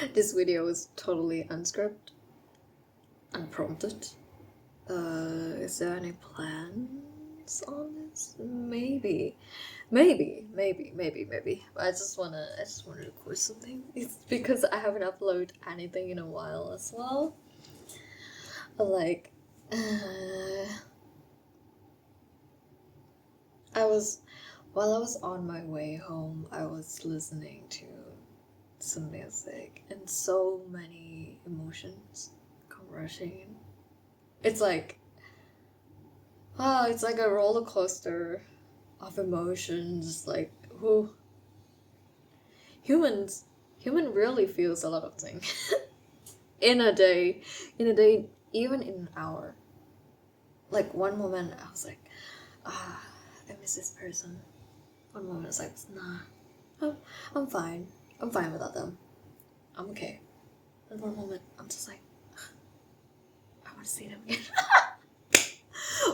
This video is totally unscripted, unprompted. Is there any plans on this? Maybe. But I just wanna record something. It's because I haven't uploaded anything in a while as well. Like, while I was on my way home, I was listening to some music and so many emotions come rushing in. It's like a roller coaster of emotions. Like, human really feels a lot of things in a day, even in an hour. Like, one moment I was like, I miss this person. One moment I was like, nah, I'm fine without them, I'm okay. And one moment I'm just like, I want to see them again.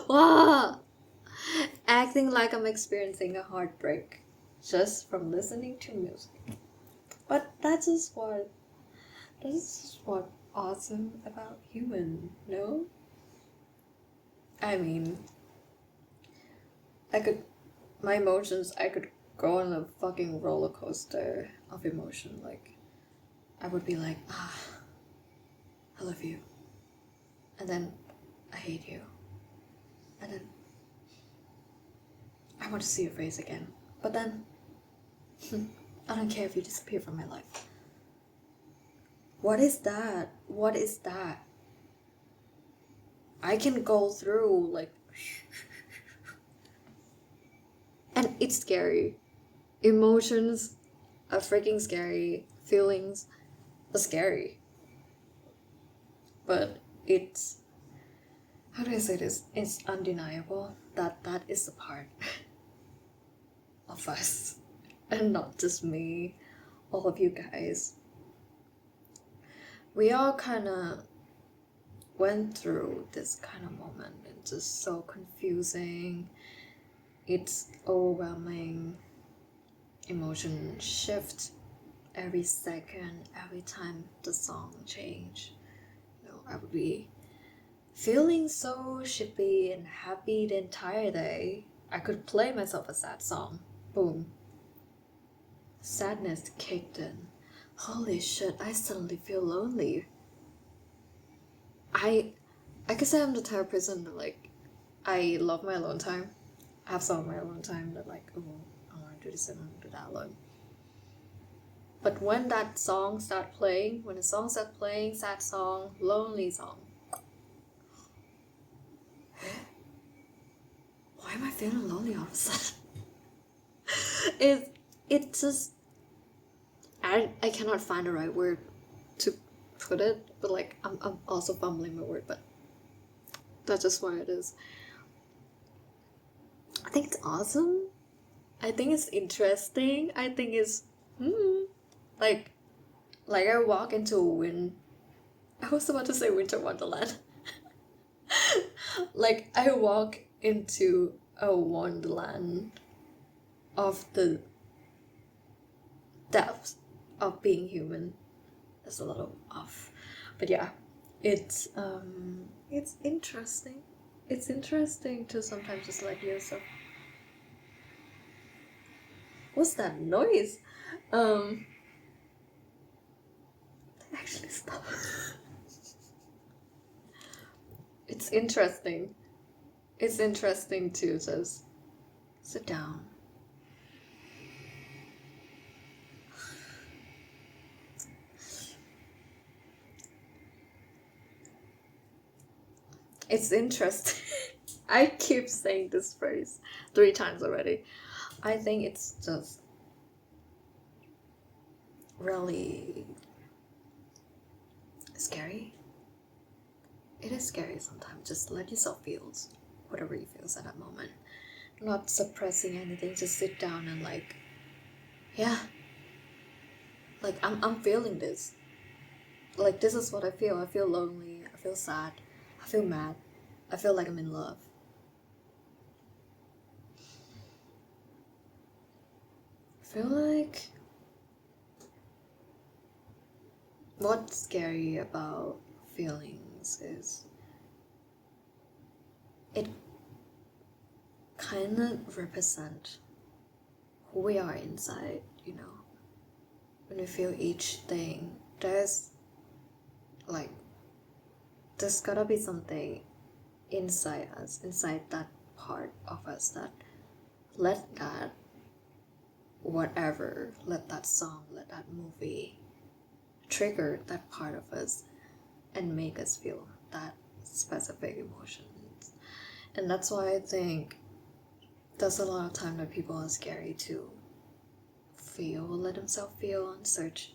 Wow, acting like I'm experiencing a heartbreak just from listening to music. But that's just what awesome about human, no? I mean, my emotions, I could go on a fucking roller coaster of emotion. Like, I would be like, I love you, and then I hate you, and then I want to see your face again, but then I don't care if you disappear from my life. What is that? I can go through, like, and it's scary. Emotions are freaking scary. Feelings are scary. But it's, how do I say this? It's undeniable that is the part of us, and not just me, all of you guys. We all kind of went through this kind of moment. It's just so confusing. It's overwhelming. Emotion shift every second, every time the song change. I would be feeling so shippy and happy the entire day. I could play myself a sad song. Boom. Sadness kicked in. Holy shit, I suddenly feel lonely. I guess I'm the type of person that, like, I love my alone time. I have some of my alone time that, like, oh, I want to do this and I want to do that alone. But when that song starts playing, sad song, lonely song, why am I feeling lonely all of a sudden? it just, I cannot find the right word to put it, but, like, I'm also fumbling my word, but that's just why it is. I think it's awesome. I think it's interesting. I think it's like I walk into I was about to say winter wonderland. Like, I walk into a wonderland of the depth of being human. There's a lot of off, but yeah, it's interesting. It's interesting to sometimes just let yourself. What's that noise? Actually, stop. It's interesting. It's interesting to just sit down. It's interesting. I keep saying this phrase 3 times already. I think it's just really scary. It is scary sometimes. Just let yourself feel whatever you feel at that moment. Not suppressing anything. Just sit down and, like, yeah. Like, I'm feeling this. Like, this is what I feel. I feel lonely. I feel sad. I feel mad. I feel like I'm in love. I feel like what's scary about feelings is it kind of represent who we are inside, you know. When we feel each thing, there's gotta be something inside us, inside that part of us that let that whatever, let that song, let that movie trigger that part of us and make us feel that specific emotions. And that's why I think there's a lot of time that people are scary to feel, let themselves feel and search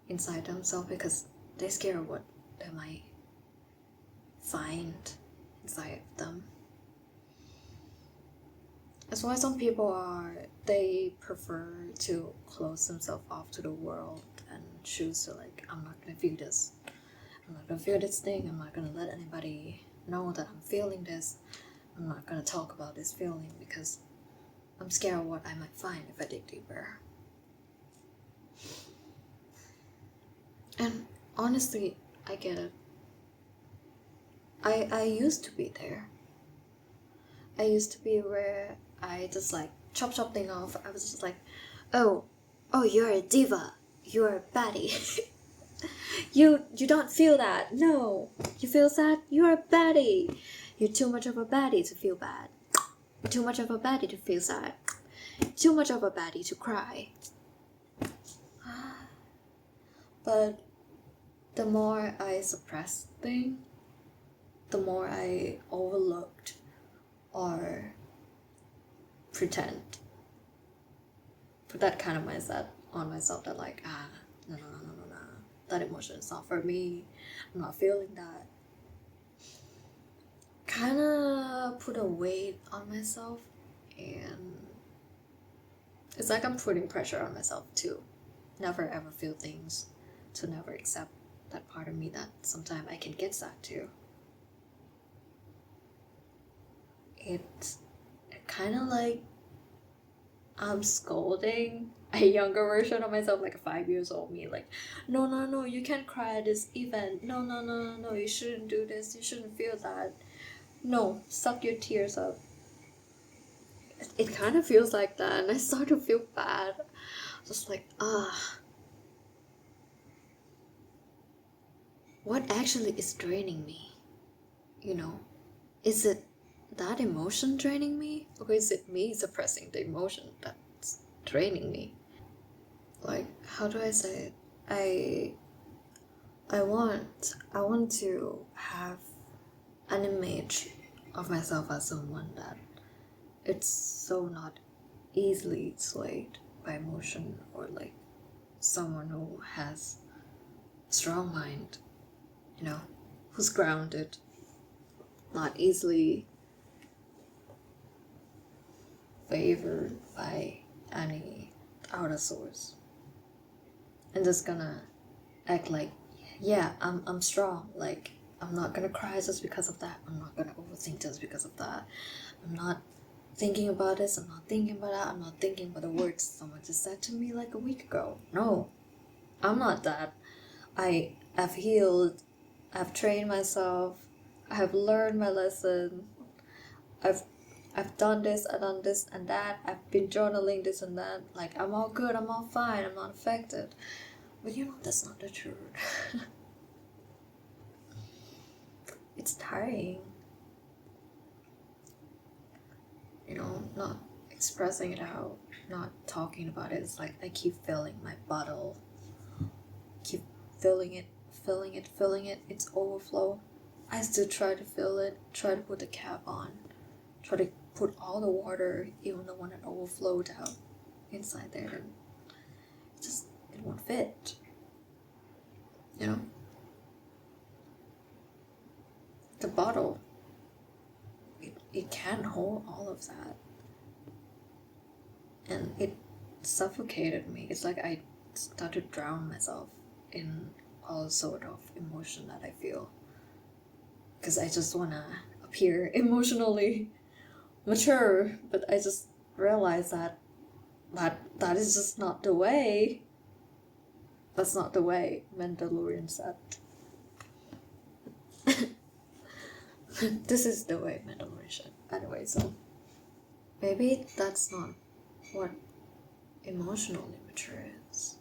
inside themselves because they're scared of what they might find inside of them. That's why some people they prefer to close themselves off to the world and choose to I'm not gonna feel this. I'm not gonna feel this thing. I'm not gonna let anybody know that I'm feeling this. I'm not gonna talk about this feeling because I'm scared of what I might find if I dig deeper. And honestly, I get it. I used to be there. I used to be where I just chop thing off. I was just oh, you're a diva. You're a baddie. you don't feel that. No. You feel sad? You're a baddie. You're too much of a baddie to feel bad. You're too much of a baddie to feel sad. Too much of a baddie to cry. But the more I suppressed things, the more I overlooked or pretend, put that kind of mindset on myself that no, that emotion is not for me, I'm not feeling that. Kind of put a weight on myself, and it's I'm putting pressure on myself to never ever feel things, to never accept that part of me that sometimes I can get sad too. It's kind of I'm scolding a younger version of myself, a 5 years old me, no, you can't cry at this event. No, you shouldn't do this. You shouldn't feel that. No, suck your tears up. It kind of feels like that, and I start to feel bad. Just what actually is draining me? You know, is it that emotion draining me, or is it me suppressing the emotion that's draining me? How do I say it? I want to have an image of myself as someone that it's so not easily swayed by emotion, or someone who has a strong mind, who's grounded, not easily favored by any outer source, and just gonna act yeah, I'm strong. I'm not gonna cry just because of that. I'm not gonna overthink just because of that. I'm not thinking about this. I'm not thinking about that. I'm not thinking about the words someone just said to me a week ago. No, I'm not that. I've healed. I've trained myself. I've learned my lesson. I've done this, I've done this and that. I've been journaling this and that. I'm all good, I'm all fine, I'm not affected. But that's not the truth. It's tiring. Not expressing it out, not talking about it. It's I keep filling my bottle. Keep filling it. It's overflow. I still try to fill it, try to put the cap on, try to put all the water, even the one that overflowed out inside there, and it won't fit. The bottle, it can't hold all of that, and it suffocated me. It's I started to drown myself in all sort of emotion that I feel, because I just want to appear emotionally mature, but I just realized that is just not the way. That's not the way Mandalorian said. This is the way Mandalorian said. Anyway, so maybe that's not what emotional immature is.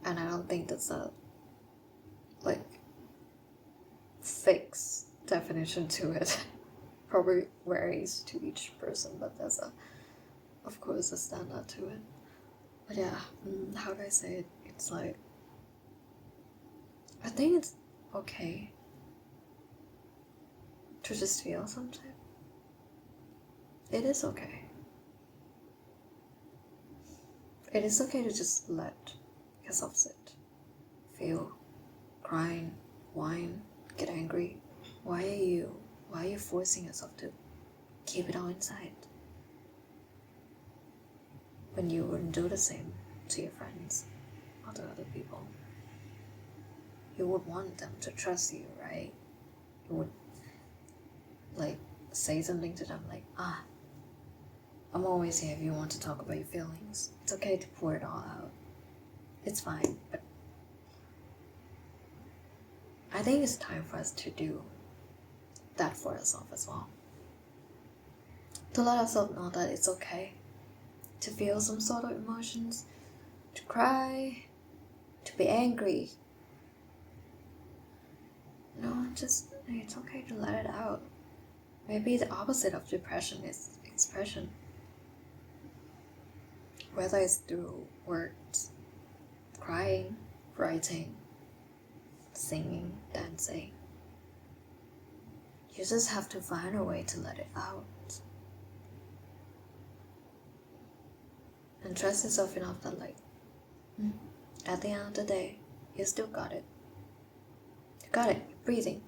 And I don't think that's a like fixed definition to it. Probably varies to each person, but there's of course a standard to it. But yeah, how do I say it? It's like, I think it's okay to just feel something. It is okay. It is okay to just let yourself sit, feel, crying, whine, get angry. Why are you forcing yourself to keep it all inside? When you wouldn't do the same to your friends or to other people. You would want them to trust you, right? You would like say something to them like, I'm always here if you want to talk about your feelings. It's okay to pour it all out. It's fine, but I think it's time for us to do that for ourselves as well. To let ourselves know that it's okay to feel some sort of emotions, to cry, to be angry. No, just, it's okay to let it out. Maybe the opposite of depression is expression. Whether it's through words, crying, writing, singing, dancing. You just have to find a way to let it out. And trust yourself enough that at the end of the day, you still got it. You got it. You're breathing.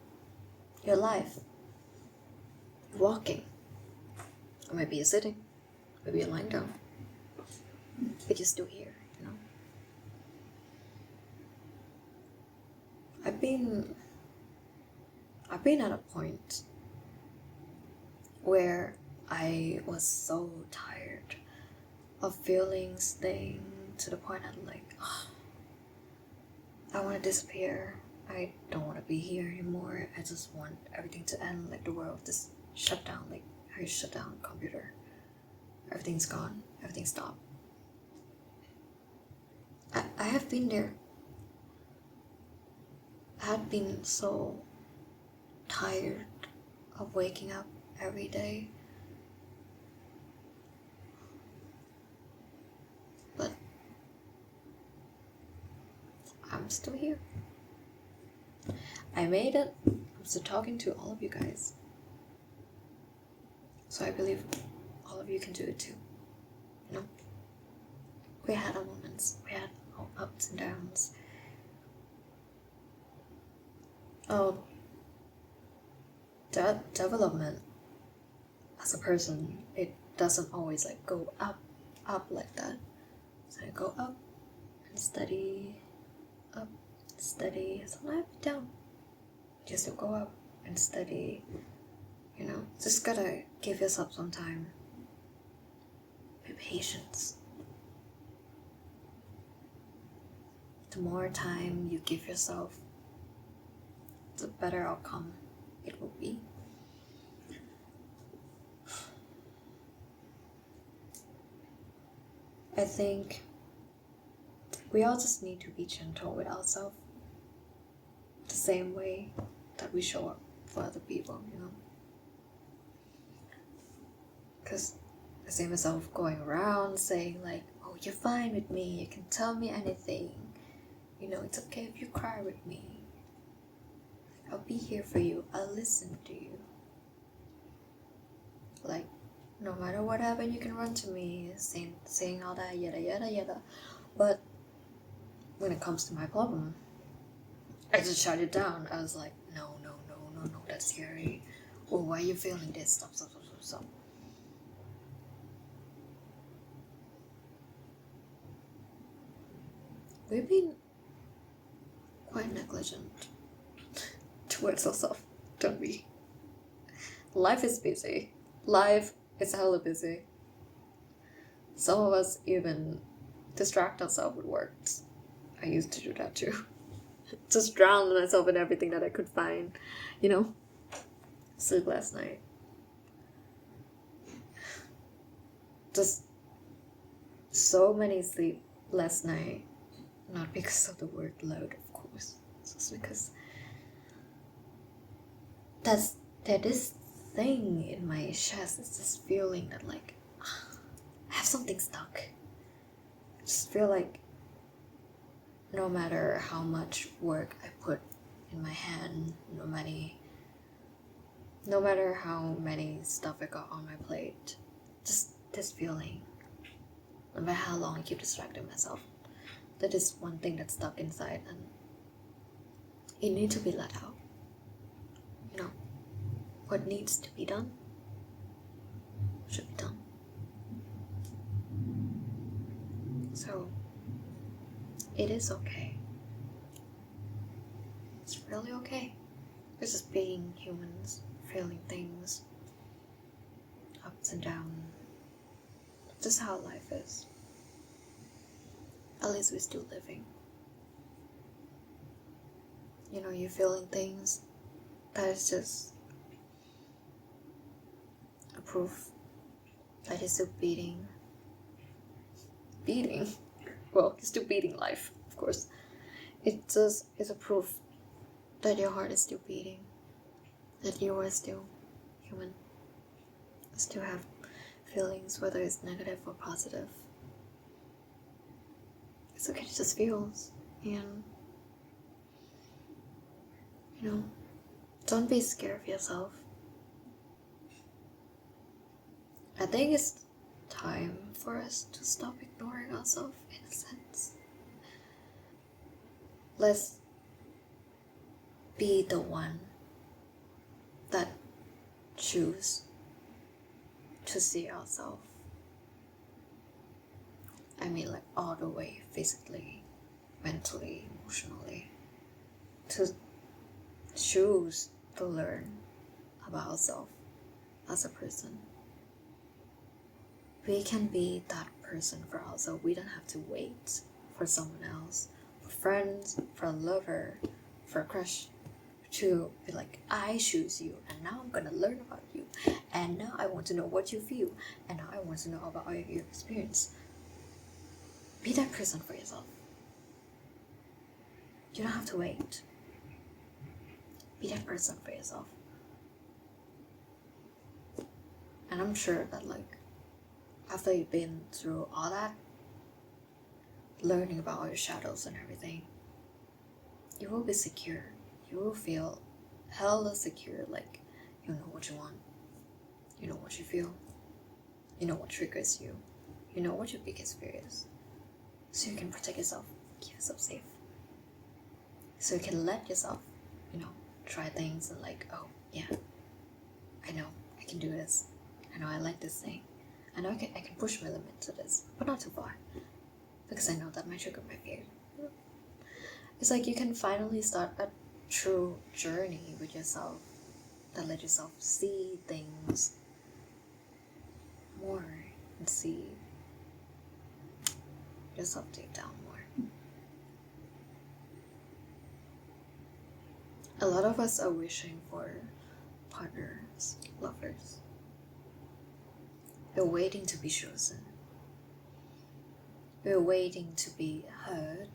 You're alive. You're walking. Or maybe you're sitting. Maybe you're lying down. But you're still here, you know? I've been at a point where I was so tired of feelings thing to the point I'm like, I want to disappear. I don't want to be here anymore. I just want everything to end, like the world just shut down, like how you shut down a computer. Everything's gone. Everything stopped. I have been there. I had been so tired of waking up every day. But I'm still here. I made it. I'm still talking to all of you guys. So I believe all of you can do it too. You know? We had our moments. We had our ups and downs. That development as a person, it doesn't always like go up like that. So I go up and steady, sometimes down. Just to go up and steady, you know. Just gotta give yourself some time. Be patient. The more time you give yourself, the better outcome it will be. I think we all just need to be gentle with ourselves, the same way that we show up for other people, you know. Because the same as of going around saying like, oh, you're fine with me, you can tell me anything, you know, it's okay if you cry with me. I'll be here for you. I'll listen to you. Like, no matter what happened, you can run to me, saying all that, yada, yada, yada. But when it comes to my problem, I just shut it down. I was like, no, that's scary. Well, why are you feeling this? Stop. We've been quite negligent towards ourselves, don't we? Life is busy. Life is hella busy. Some of us even distract ourselves with work. I used to do that too. Just drown myself in everything that I could find, you know? Sleep last night. Just so many sleep last night. Not because of the workload, of course. Just because that this thing in my chest. It's this feeling that like I have something stuck. I just feel like no matter how much work I put in my hand, no matter how many stuff I got on my plate, just this feeling, no matter how long I keep distracting myself, that is one thing that's stuck inside and it needs to be let out. You know, what needs to be done should be done. So, it is okay. It's really okay. It's just being humans, feeling things, ups and downs. Just how life is. At least we're still living. You know, you're feeling things. That is just a proof that you're still beating. Well, you're still beating life, of course. It just is a proof that your heart is still beating. That you are still human. Still have feelings, whether it's negative or positive. It's okay to just feel. And, you know, don't be scared of yourself. I think it's time for us to stop ignoring ourselves in a sense. Let's be the one that choose to see ourselves. I mean, like all the way, physically, mentally, emotionally. To choose to learn about ourselves as a person. We can be that person for ourselves. We don't have to wait for someone else, for friends, for a lover, for a crush, to be like, I choose you, and now I'm gonna learn about you, and now I want to know what you feel, and now I want to know about your experience. Be that person for yourself. You don't have to wait. Be that person for yourself. And I'm sure that like after you've been through all that, learning about all your shadows and everything, you will be secure. You will feel hella secure, like you know what you want, you know what you feel, you know what triggers you, you know what your biggest fear is. So you can protect yourself, keep yourself safe. So you can let yourself, you know, try things and like, oh yeah, I know I can do this. I know I like this thing. I know I can push my limit to this, but not too far. Because I know that might trigger my fear. It's like you can finally start a true journey with yourself that let yourself see things more and see yourself deep down more. A lot of us are wishing for partners, lovers. We're waiting to be chosen. We're waiting to be heard.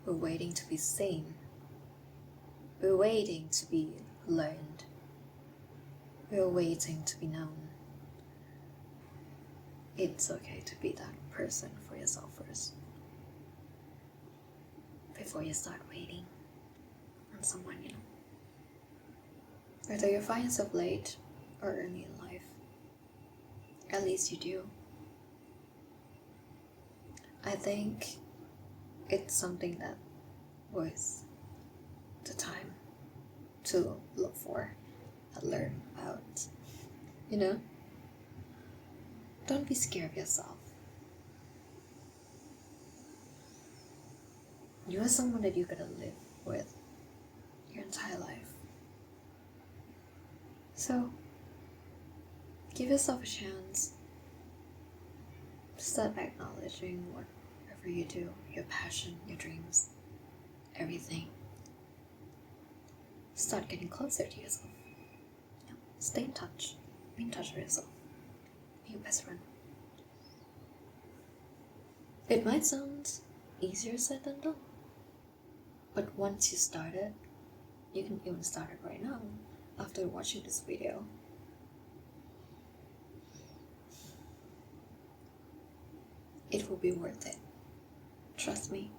We're waiting to be seen. We're waiting to be learned. We're waiting to be known. It's okay to be that person for yourself first. Before you start waiting on someone, you know. Whether you find yourself late or early in life, at least you do. I think it's something that was the time to look for and learn about. You know? Don't be scared of yourself. You are someone that you're gonna live with your entire life. So, give yourself a chance to start acknowledging whatever whatever you do, your passion, your dreams, everything, start getting closer to yourself. Yeah. Stay in touch. Be in touch with yourself. Be your best friend. It might sound easier said than done, but once you start it, you can even start it right now after watching this video. It will be worth it. Trust me.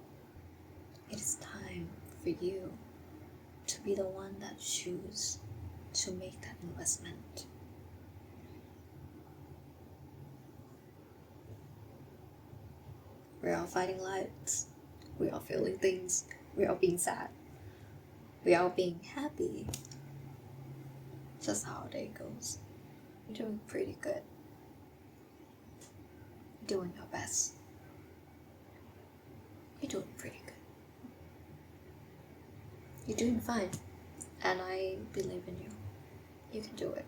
It is time for you to be the one that chooses to make that investment. We're all fighting lives. We're all feeling things. We're all being sad. We're all being happy. Just how our day goes. You're doing pretty good. You're doing your best. You're doing pretty good. You're doing fine. And I believe in you. You can do it.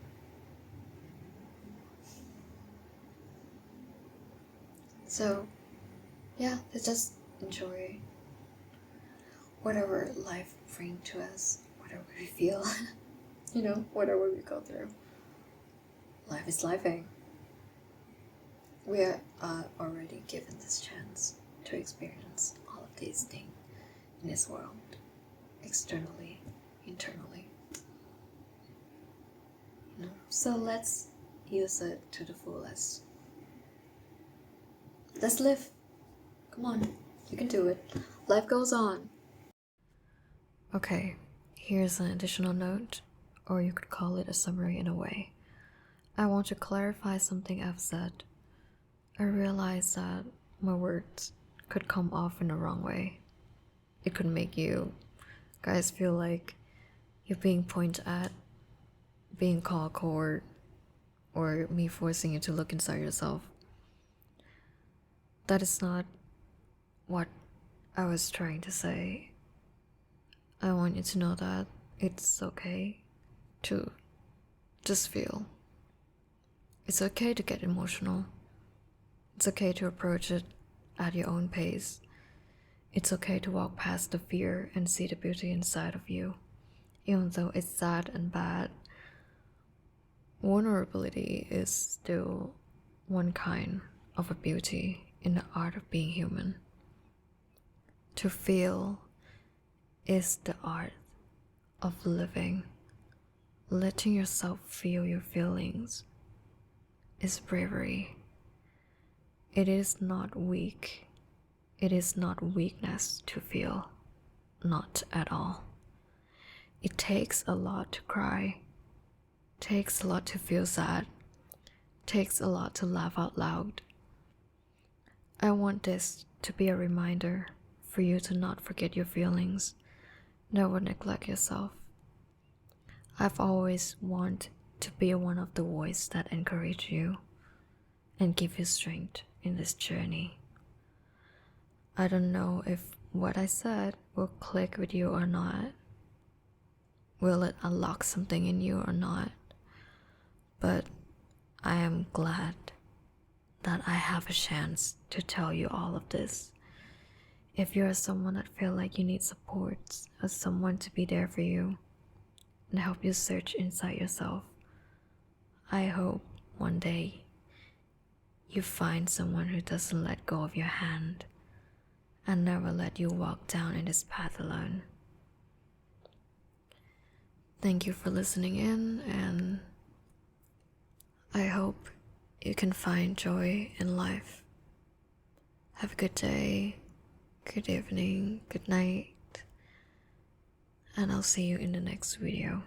So, yeah, let's just enjoy whatever life brings to us, whatever we feel, whatever we go through. Life is lifing. We are already given this chance to experience all of these things in this world, externally, internally. So let's use it to the fullest. Let's live. Come on, you can do it. Life goes on. Okay, here's an additional note, or you could call it a summary in a way. I want to clarify something I've said. I realize that my words could come off in the wrong way. It could make you guys feel like you're being pointed at, being called cold, or me forcing you to look inside yourself. That is not what I was trying to say. I want you to know that it's okay to just feel. It's okay to get emotional. It's okay to approach it at your own pace. It's okay to walk past the fear and see the beauty inside of you. Even though it's sad and bad, vulnerability is still one kind of a beauty in the art of being human. To feel is the art of living. Letting yourself feel your feelings is bravery. It is not weak. It is not weakness to feel. Not at all. It takes a lot to cry. Takes a lot to feel sad. Takes a lot to laugh out loud. I want this to be a reminder for you to not forget your feelings. Never neglect yourself. I've always wanted to be one of the voices that encourage you and give you strength in this journey. I don't know if what I said will click with you or not. Will it unlock something in you or not? But I am glad that I have a chance to tell you all of this. If you're someone that feel like you need support or someone to be there for you and help you search inside yourself, I hope one day you find someone who doesn't let go of your hand and never let you walk down in this path alone. Thank you for listening in, and I hope you can find joy in life. Have a good day, good evening, good night, and I'll see you in the next video.